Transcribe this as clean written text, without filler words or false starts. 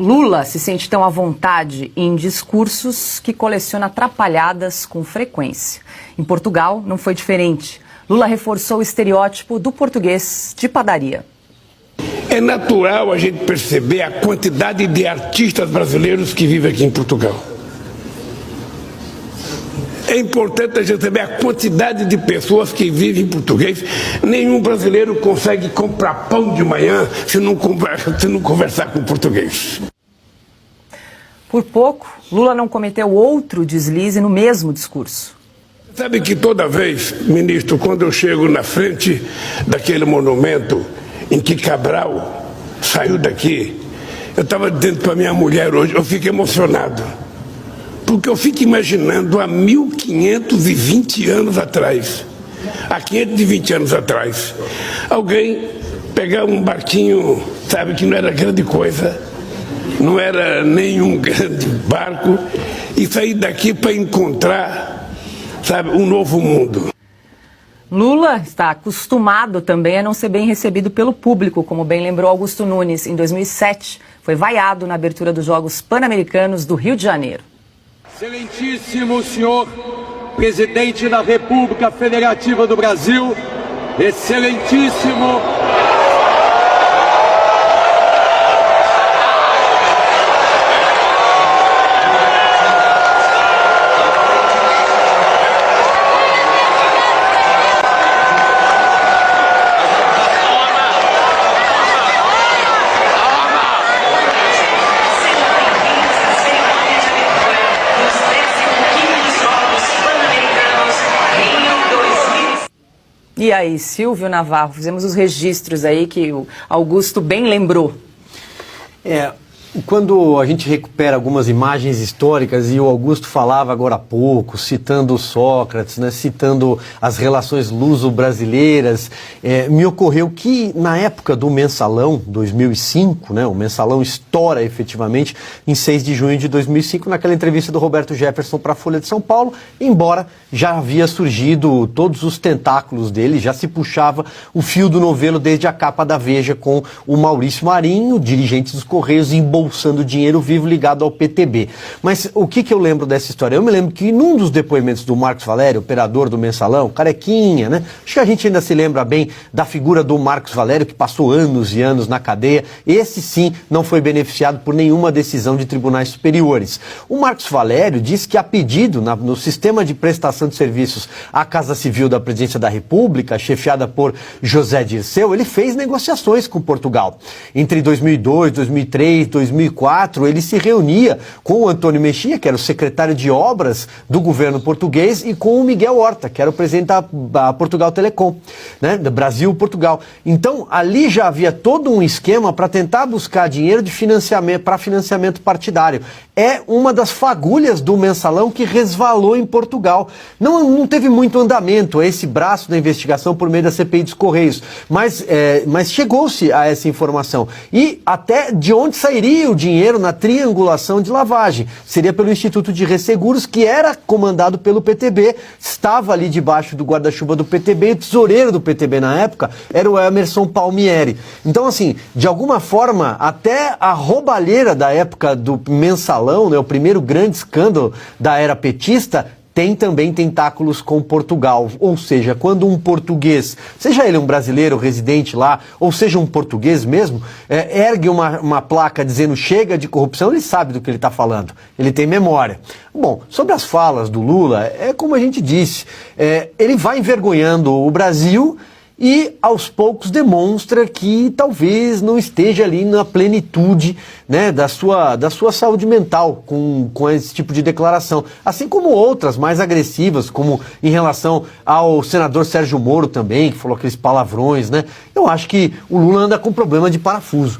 Lula se sente tão à vontade em discursos que coleciona atrapalhadas com frequência. Em Portugal, não foi diferente. Lula reforçou o estereótipo do português de padaria. É natural a gente perceber a quantidade de artistas brasileiros que vivem aqui em Portugal. É importante a gente saber a quantidade de pessoas que vivem em português. Nenhum brasileiro consegue comprar pão de manhã se não conversar com português. Por pouco, Lula não cometeu outro deslize no mesmo discurso. Sabe que toda vez, ministro, quando eu chego na frente daquele monumento em que Cabral saiu daqui, eu estava dizendo para minha mulher hoje, eu fico emocionado. Porque eu fico imaginando há 1520 anos atrás, há 520 anos atrás, alguém pegar um barquinho, sabe, que não era grande coisa, não era nenhum grande barco, e sair daqui para encontrar, sabe, um novo mundo. Lula está acostumado também a não ser bem recebido pelo público, como bem lembrou Augusto Nunes. Em 2007, foi vaiado na abertura dos Jogos Pan-Americanos do Rio de Janeiro. Excelentíssimo senhor presidente da República Federativa do Brasil, excelentíssimo... E aí, Silvio Navarro, fizemos os registros aí que o Augusto bem lembrou. Quando a gente recupera algumas imagens históricas, e o Augusto falava agora há pouco, citando Sócrates, né, citando as relações luso-brasileiras, me ocorreu que na época do Mensalão 2005, né, o Mensalão estoura efetivamente em 6 de junho de 2005, naquela entrevista do Roberto Jefferson para a Folha de São Paulo, embora já havia surgido todos os tentáculos dele, já se puxava o fio do novelo desde a capa da Veja com o Maurício Marinho, dirigente dos Correios, embolsando dinheiro vivo ligado ao PTB. Mas o que eu lembro dessa história? Eu me lembro que num dos depoimentos do Marcos Valério, operador do Mensalão, carequinha, né? Acho que a gente ainda se lembra bem da figura do Marcos Valério, que passou anos e anos na cadeia. Esse sim não foi beneficiado por nenhuma decisão de tribunais superiores. O Marcos Valério disse que a pedido no sistema de prestação de serviços à Casa Civil da Presidência da República, chefiada por José Dirceu, ele fez negociações com Portugal. Entre 2002, 2003, 2004, ele se reunia com o Antônio Mexia, que era o secretário de obras do governo português, e com o Miguel Horta, que era o presidente da Portugal Telecom, né, da Brasil-Portugal. Então, ali já havia todo um esquema para tentar buscar dinheiro de financiamento, para financiamento partidário. É uma das fagulhas do Mensalão que resvalou em Portugal. Não teve muito andamento esse braço da investigação por meio da CPI dos Correios, mas chegou-se a essa informação. E até de onde sairia o dinheiro na triangulação de lavagem? Seria pelo Instituto de Resseguros, que era comandado pelo PTB, estava ali debaixo do guarda-chuva do PTB, o tesoureiro do PTB na época era o Emerson Palmieri. Então, assim, de alguma forma, até a roubalheira da época do Mensalão, né, o primeiro grande escândalo da era petista, tem também tentáculos com Portugal. Ou seja, quando um português, seja ele um brasileiro residente lá, ou seja um português mesmo, ergue uma placa dizendo chega de corrupção, ele sabe do que ele está falando, ele tem memória. Bom, sobre as falas do Lula, é como a gente disse, ele vai envergonhando o Brasil e aos poucos demonstra que talvez não esteja ali na plenitude, né, da sua saúde mental com esse tipo de declaração. Assim como outras mais agressivas, como em relação ao senador Sérgio Moro também, que falou aqueles palavrões, né? Eu acho que o Lula anda com problema de parafuso.